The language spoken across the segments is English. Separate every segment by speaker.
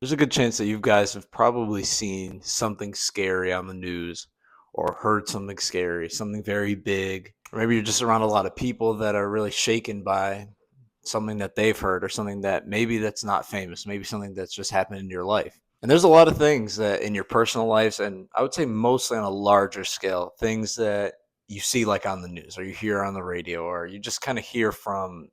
Speaker 1: There's a good chance that you guys have probably seen something scary on the news or heard something scary, something very big. Or maybe you're just around a lot of people that are really shaken by something that they've heard or something that maybe that's not famous, maybe something that's just happened in your life. And there's a lot of things that in your personal lives, and I would say mostly on a larger scale, things that you see like on the news or you hear on the radio or you just kind of hear from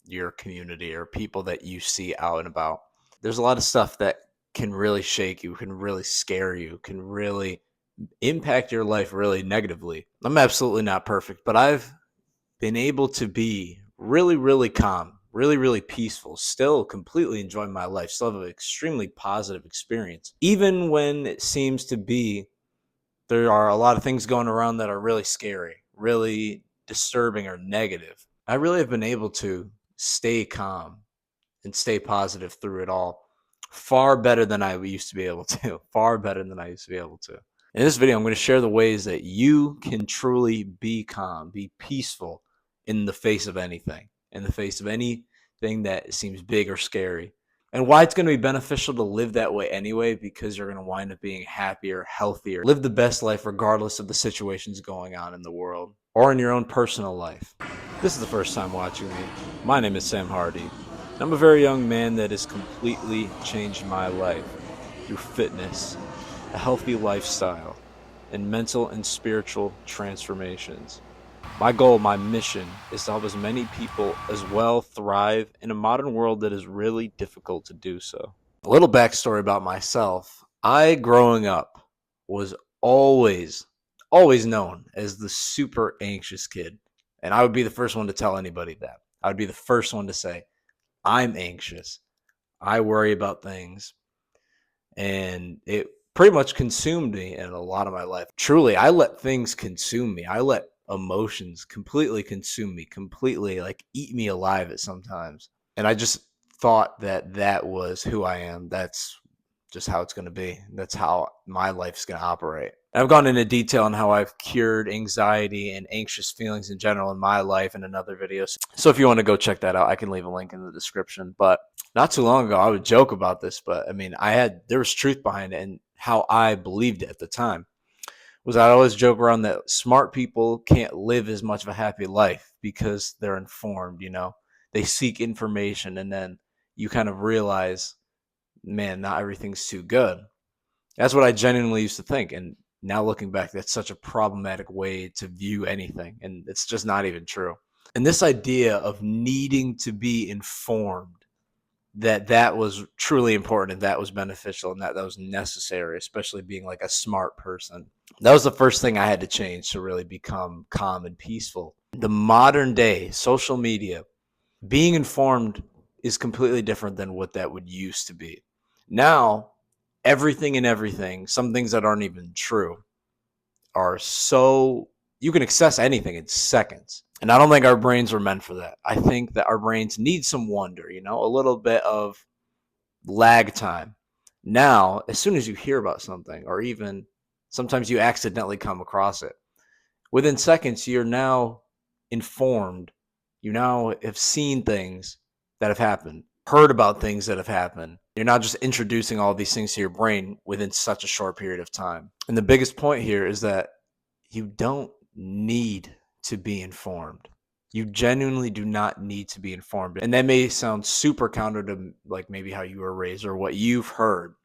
Speaker 1: your community or people that you see out and about. There's a lot of stuff that can really shake you, can really scare you, can really impact your life really negatively. I'm absolutely not perfect, but I've been able to be really, really calm, really, really peaceful, still completely enjoying my life, still have an extremely positive experience. Even when it seems to be there are a lot of things going around that are really scary, really disturbing or negative. I really have been able to stay calm and stay positive through it all far better than I used to be able to. Far better than I used to be able to. In this video, I'm going to share the ways that you can truly be calm, be peaceful in the face of anything, in the face of anything that seems big or scary. And why it's going to be beneficial to live that way anyway, because you're going to wind up being happier, healthier, live the best life regardless of the situations going on in the world or in your own personal life. If this is the first time watching me, my name is Sam Hardy. I'm a very young man that has completely changed my life through fitness, a healthy lifestyle, and mental and spiritual transformations. My goal, my mission, is to help as many people as well thrive in a modern world that is really difficult to do so. A little backstory about myself. I, growing up, was always known as the super anxious kid. And I would be the first one to tell anybody that. I would be the first one to say, I'm anxious. I worry about things. And it pretty much consumed me in a lot of my life. Truly, I let things consume me. I let emotions completely consume me, completely like eat me alive at sometimes. And I just thought that that was who I am. That's just how it's going to be. That's how my life's going to operate. I've gone into detail on how I've cured anxiety and anxious feelings in general in my life in another video. So if you want to go check that out, I can leave a link in the description. But not too long ago, I would joke about this, but I mean, there was truth behind it and how I believed it at the time. Was I always joke around that smart people can't live as much of a happy life because they're informed, they seek information and then you kind of realize, man, not everything's too good. That's what I genuinely used to think. And now looking back, that's such a problematic way to view anything. And it's just not even true. And this idea of needing to be informed, that was truly important and that was beneficial and that was necessary, especially being like a smart person. That was the first thing I had to change to really become calm and peaceful. The modern day social media, being informed is completely different than what that would used to be. Now, everything, some things that aren't even true, are so you can access anything in seconds. And I don't think our brains were meant for that. I think that our brains need some wonder, a little bit of lag time. Now, as soon as you hear about something, or even sometimes you accidentally come across it, within seconds, you're now informed. You now have seen things that have happened, heard about things that have happened. You're not just introducing all these things to your brain within such a short period of time. And the biggest point here is that you don't need to be informed. You genuinely do not need to be informed. And that may sound super counter to like maybe how you were raised or what you've heard.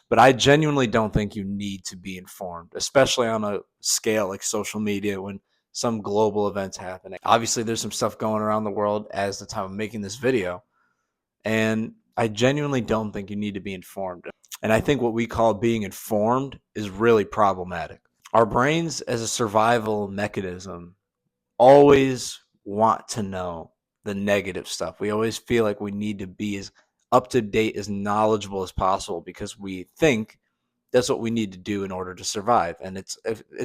Speaker 1: But I genuinely don't think you need to be informed, especially on a scale like social media when some global events happening. Obviously, there's some stuff going around the world as the time of making this video. And I genuinely don't think you need to be informed. And I think what we call being informed is really problematic. Our brains, as a survival mechanism, always want to know the negative stuff. We always feel like we need to be as up to date, as knowledgeable as possible because we think that's what we need to do in order to survive. And it's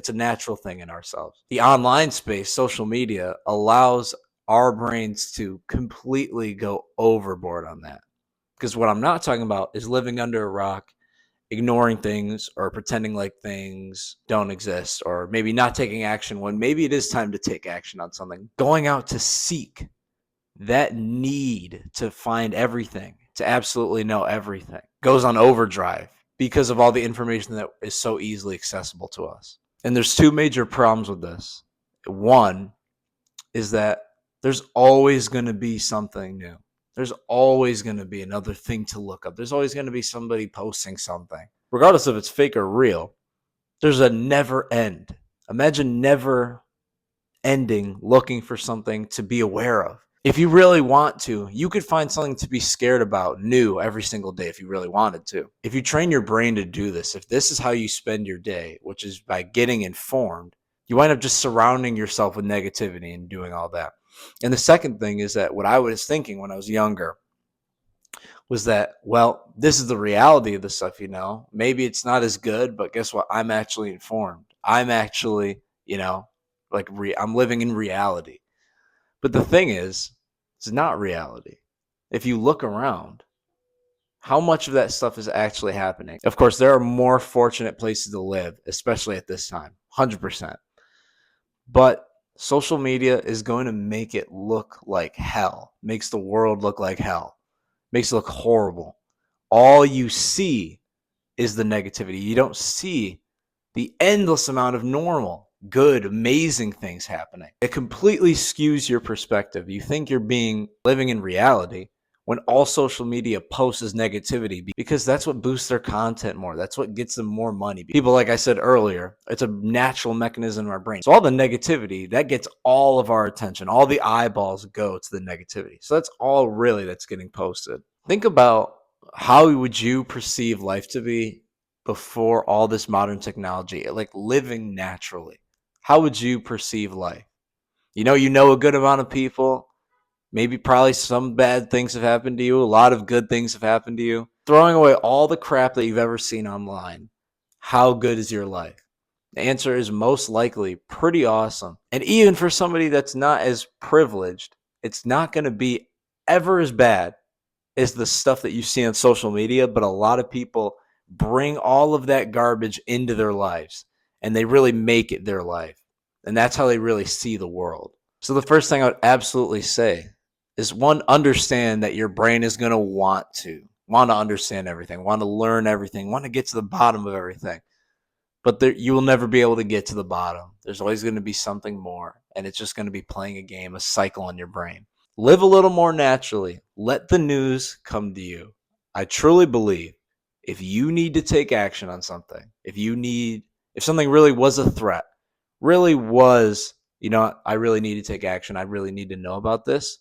Speaker 1: a natural thing in ourselves. The online space, social media, allows our brains to completely go overboard on that. Because what I'm not talking about is living under a rock, ignoring things or pretending like things don't exist, or maybe not taking action when maybe it is time to take action on something. Going out to seek that need to find everything to absolutely know everything. Goes on overdrive because of all the information that is so easily accessible to us. And there's two major problems with this. One is that there's always going to be something new. There's always going to be another thing to look up. There's always going to be somebody posting something. Regardless if it's fake or real, there's a never end. Imagine never ending looking for something to be aware of. If you really want to, you could find something to be scared about new every single day if you really wanted to. If you train your brain to do this, if this is how you spend your day, which is by getting informed, you wind up just surrounding yourself with negativity and doing all that. And the second thing is that what I was thinking when I was younger was that, well, this is the reality of the stuff, Maybe it's not as good, but guess what? I'm actually informed. I'm actually, I'm living in reality. But the thing is, it's not reality. If you look around, how much of that stuff is actually happening? Of course, there are more fortunate places to live, especially at this time, 100%. But social media is going to make it look like hell, makes the world look like hell, makes it look horrible. All you see is the negativity. You don't see the endless amount of normal, good, amazing things happening. It completely skews your perspective. You think you're living in reality when all social media posts is negativity, because that's what boosts their content more. That's what gets them more money. People, like I said earlier, it's a natural mechanism in our brain. So all the negativity, that gets all of our attention. All the eyeballs go to the negativity. So that's all really that's getting posted. Think about how would you perceive life to be before all this modern technology, like living naturally? How would you perceive life? You know a good amount of people. Maybe probably some bad things have happened to you. A lot of good things have happened to you. Throwing away all the crap that you've ever seen online, how good is your life? The answer is most likely pretty awesome. And even for somebody that's not as privileged, it's not going to be ever as bad as the stuff that you see on social media. But a lot of people bring all of that garbage into their lives, and they really make it their life. And that's how they really see the world. So the first thing I would absolutely say is, one, understand that your brain is going to want to understand everything, want to learn everything, want to get to the bottom of everything. But you will never be able to get to the bottom. There's always going to be something more, and it's just going to be playing a game, a cycle in your brain. Live a little more naturally. Let the news come to you. I truly believe if you need to take action on something, if something really was a threat, really was, I really need to take action, I really need to know about this,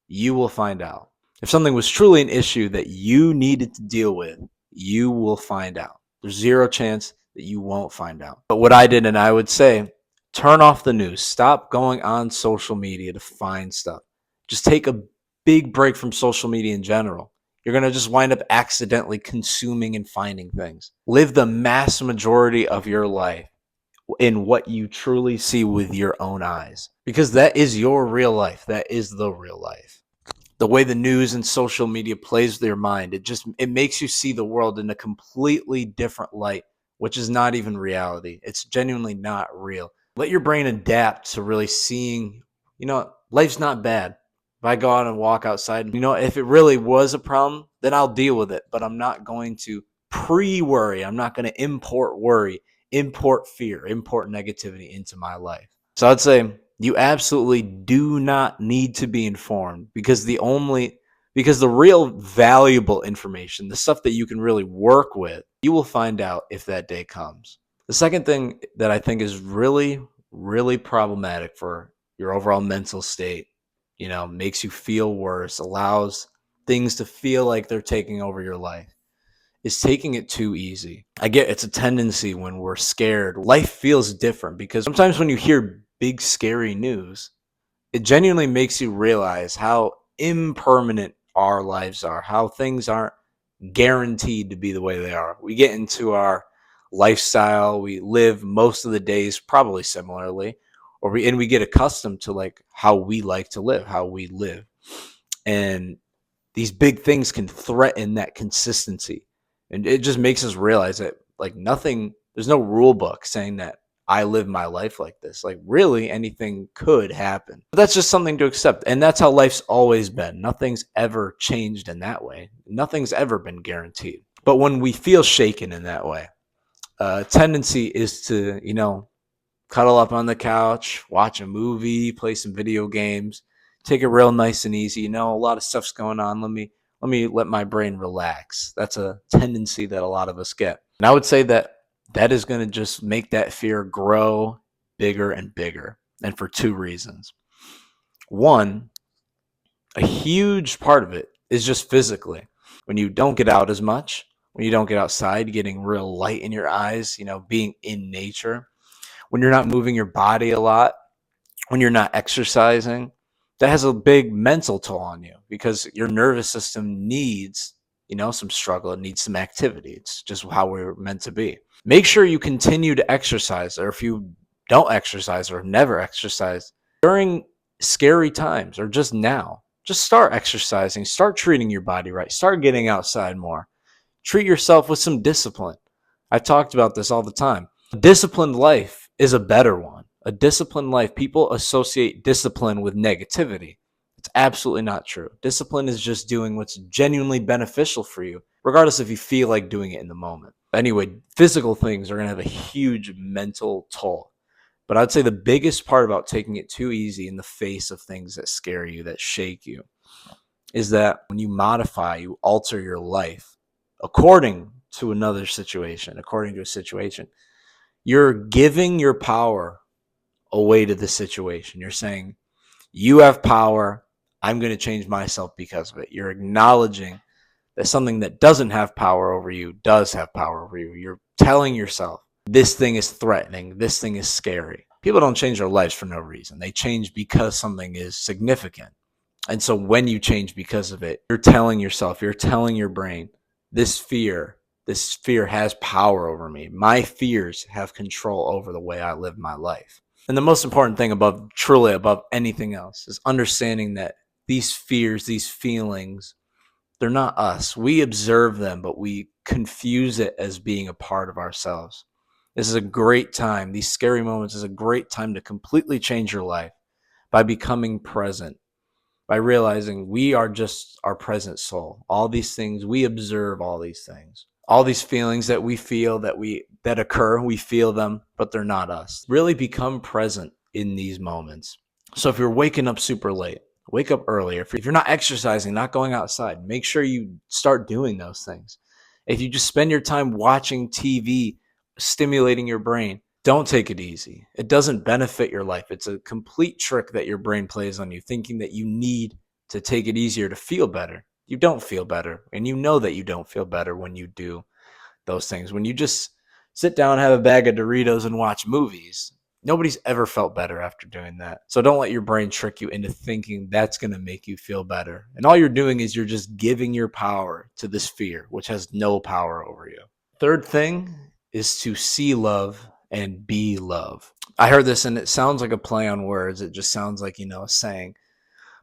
Speaker 1: you will find out. If something was truly an issue that you needed to deal with, you will find out. There's zero chance that you won't find out. But what I did, and I would say, turn off the news. Stop going on social media to find stuff. Just take a big break from social media in general. You're going to just wind up accidentally consuming and finding things. Live the mass majority of your life in what you truly see with your own eyes, because that is your real life. That is the real life. The way the news and social media plays with your mind, it makes you see the world in a completely different light, which is not even reality. It's genuinely not real. Let your brain adapt to really seeing, life's not bad. If I go out and walk outside, if it really was a problem, then I'll deal with it. But I'm not going to pre-worry. I'm not going to import worry, import fear, import negativity into my life. So I'd say you absolutely do not need to be informed, because the real valuable information, the stuff that you can really work with, you will find out if that day comes. The second thing that I think is really, really problematic for your overall mental state, makes you feel worse, allows things to feel like they're taking over your life, is taking it too easy. I get it's a tendency when we're scared. Life feels different because sometimes when you hear big, scary news, it genuinely makes you realize how impermanent our lives are, how things aren't guaranteed to be the way they are. We get into our lifestyle, we live most of the days probably similarly, or we get accustomed to like how we like to live, how we live. And these big things can threaten that consistency. And it just makes us realize that like there's no rule book saying that I live my life like this. Like, really, anything could happen. But that's just something to accept. And that's how life's always been. Nothing's ever changed in that way. Nothing's ever been guaranteed. But when we feel shaken in that way, tendency is to, cuddle up on the couch, watch a movie, play some video games, take it real nice and easy. A lot of stuff's going on. Let my brain relax. That's a tendency that a lot of us get. And I would say that is going to just make that fear grow bigger and bigger. And for two reasons. One, a huge part of it is just physically. When you don't get out as much, when you don't get outside, getting real light in your eyes, being in nature, when you're not moving your body a lot, when you're not exercising, that has a big mental toll on you because your nervous system needs, some struggle. It needs some activity. It's just how we're meant to be. Make sure you continue to exercise, or if you don't exercise or never exercise during scary times or just now, just start exercising, start treating your body right, start getting outside more. Treat yourself with some discipline. I've talked about this all the time. A disciplined life is a better one. A disciplined life, people associate discipline with negativity. It's absolutely not true. Discipline is just doing what's genuinely beneficial for you, regardless if you feel like doing it in the moment. Anyway, physical things are going to have a huge mental toll. But I'd say the biggest part about taking it too easy in the face of things that scare you, that shake you, is that when you modify, you alter your life according to a situation, you're giving your power away to the situation. You're saying, you have power. I'm going to change myself because of it. You're acknowledging that something that doesn't have power over you does have power over you. You're telling yourself, this thing is threatening. This thing is scary. People don't change their lives for no reason. They change because something is significant. And so when you change because of it, you're telling yourself, you're telling your brain, this fear has power over me. My fears have control over the way I live my life. And the most important thing truly above anything else, is understanding that these fears, these feelings, they're not us. We observe them, but we confuse it as being a part of ourselves. This is a great time. These scary moments is a great time to completely change your life by becoming present, by realizing we are just our present soul. All these things, we observe all these things. All these feelings that we feel, that occur, we feel them, but they're not us. Really become present in these moments. So if you're waking up super late, wake up earlier. If you're not exercising, not going outside, make sure you start doing those things. If you just spend your time watching TV, stimulating your brain, don't take it easy. It doesn't benefit your life. It's a complete trick that your brain plays on you, thinking that you need to take it easier to feel better. You don't feel better, and you know that you don't feel better when you do those things. When you just sit down, have a bag of Doritos, and watch movies, nobody's ever felt better after doing that. So don't let your brain trick you into thinking that's going to make you feel better. And all you're doing is you're just giving your power to this fear, which has no power over you. Third thing is to see love and be love. I heard this and it sounds like a play on words. It just sounds like, a saying.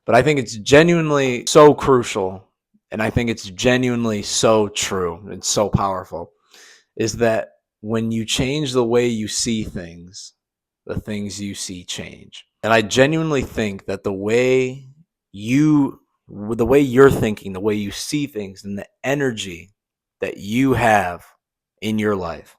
Speaker 1: But I think it's genuinely so crucial, and I think it's genuinely so true and so powerful, is that when you change the way you see things, the things you see change. And I genuinely think that the way you're thinking, the way you see things, and the energy that you have in your life,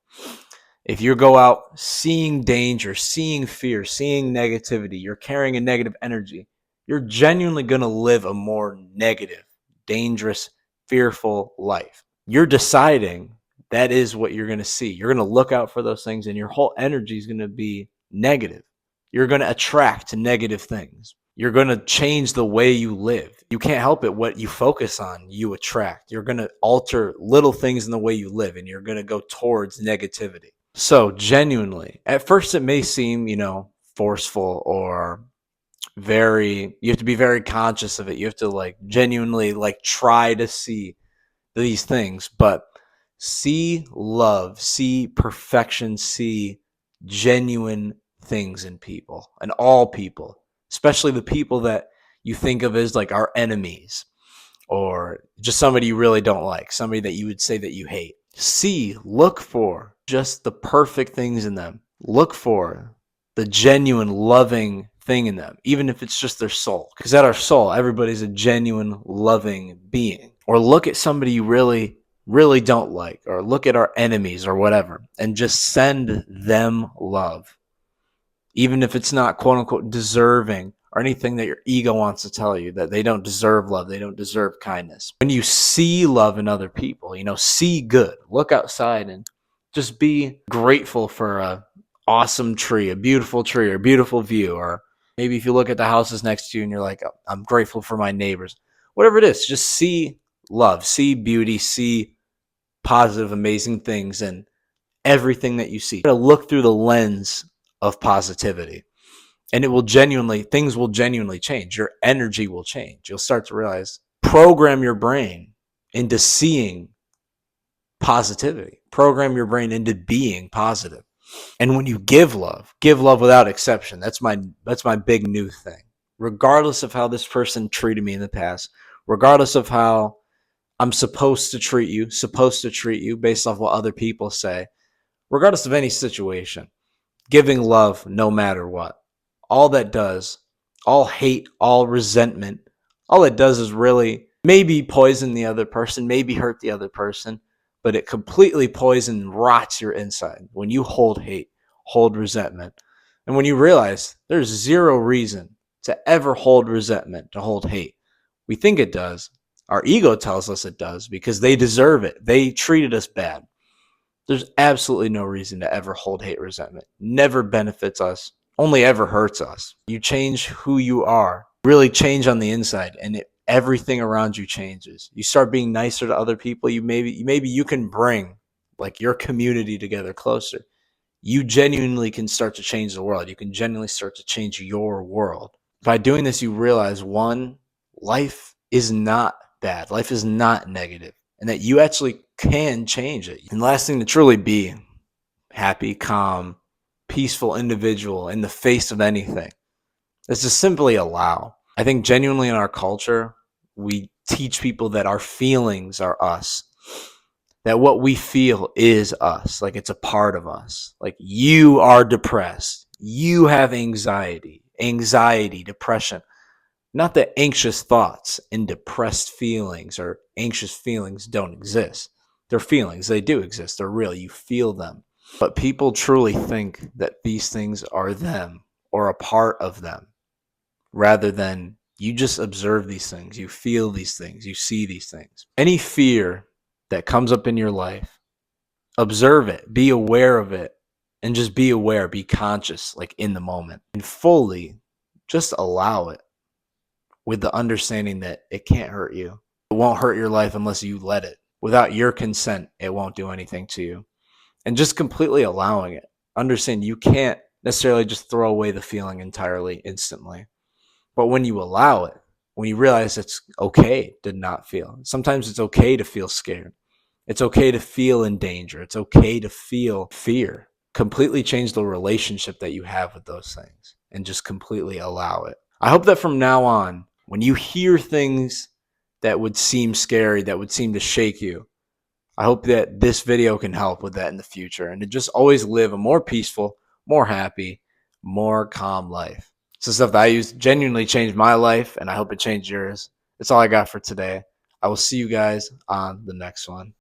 Speaker 1: if you go out seeing danger, seeing fear, seeing negativity, you're carrying a negative energy, you're genuinely going to live a more negative, dangerous, fearful life. You're deciding that is what you're going to see. You're going to look out for those things, and your whole energy is going to be negative. You're going to attract negative things. You're going to change the way you live. You can't help it. What you focus on, you attract. You're going to alter little things in the way you live, and you're going to go towards negativity. So genuinely, at first it may seem, forceful or you have to be very conscious of it. You have to genuinely try to see these things, but see love, see perfection, see genuine things in people, and all people, especially the people that you think of as our enemies, or just somebody you really don't like, somebody that you would say that you hate. Look for just the perfect things in them. Look for the genuine loving thing in them, even if it's just their soul. Because at our soul, everybody's a genuine loving being. Or look at somebody you really, really don't like, or look at our enemies or whatever, and just send them love. Even if it's not quote unquote deserving or anything that your ego wants to tell you that they don't deserve love, they don't deserve kindness. When you see love in other people, see good, look outside and just be grateful for a awesome tree, a beautiful tree, or a beautiful view. Or maybe if you look at the houses next to you and you're like, I'm grateful for my neighbors. Whatever it is, just see love, see beauty, see positive, amazing things and everything that you see. You gotta look through the lens of positivity, and things will genuinely change. Your energy will change. You'll start to realize, program your brain into seeing positivity, program your brain into being positive. And when you give love without exception. That's my big new thing. Regardless of how this person treated me in the past, regardless of how I'm supposed to treat you based off what other people say, regardless of any situation, giving love no matter what. All that does, all hate, all resentment, all it does is really maybe poison the other person, maybe hurt the other person, but it completely poisons and rots your inside when you hold hate, hold resentment. And when you realize there's zero reason to ever hold resentment, to hold hate. We think it does. Our ego tells us it does because they deserve it. They treated us bad. There's absolutely no reason to ever hold hate, resentment. Never benefits us, only ever hurts us. You change who you are, really change on the inside, and everything around you changes. You start being nicer to other people. Maybe you can bring like your community together closer. You genuinely can start to change the world. You can genuinely start to change your world. By doing this, you realize, one, life is not bad. Life is not negative, and that you actually can change it. And last thing, to truly be happy, calm, peaceful individual in the face of anything is to simply allow. I think genuinely in our culture, we teach people that our feelings are us, that what we feel is us, like it's a part of us. Like, you are depressed, you have anxiety, depression. Not that anxious thoughts and depressed feelings or anxious feelings don't exist. They're feelings. They do exist. They're real. You feel them. But people truly think that these things are them or a part of them, rather than you just observe these things. You feel these things. You see these things. Any fear that comes up in your life, observe it. Be aware of it. And just be aware. Be conscious, like in the moment. And fully just allow it, with the understanding that it can't hurt you. It won't hurt your life unless you let it. Without your consent, it won't do anything to you. And just completely allowing it. Understand you can't necessarily just throw away the feeling entirely, instantly. But when you allow it, when you realize it's okay to not feel, sometimes it's okay to feel scared. It's okay to feel in danger. It's okay to feel fear. Completely change the relationship that you have with those things and just completely allow it. I hope that from now on, when you hear things that would seem scary, that would seem to shake you, I hope that this video can help with that in the future, and to just always live a more peaceful, more happy, more calm life. It's the stuff that I use genuinely changed my life, and I hope it changed yours. That's all I got for today. I will see you guys on the next one.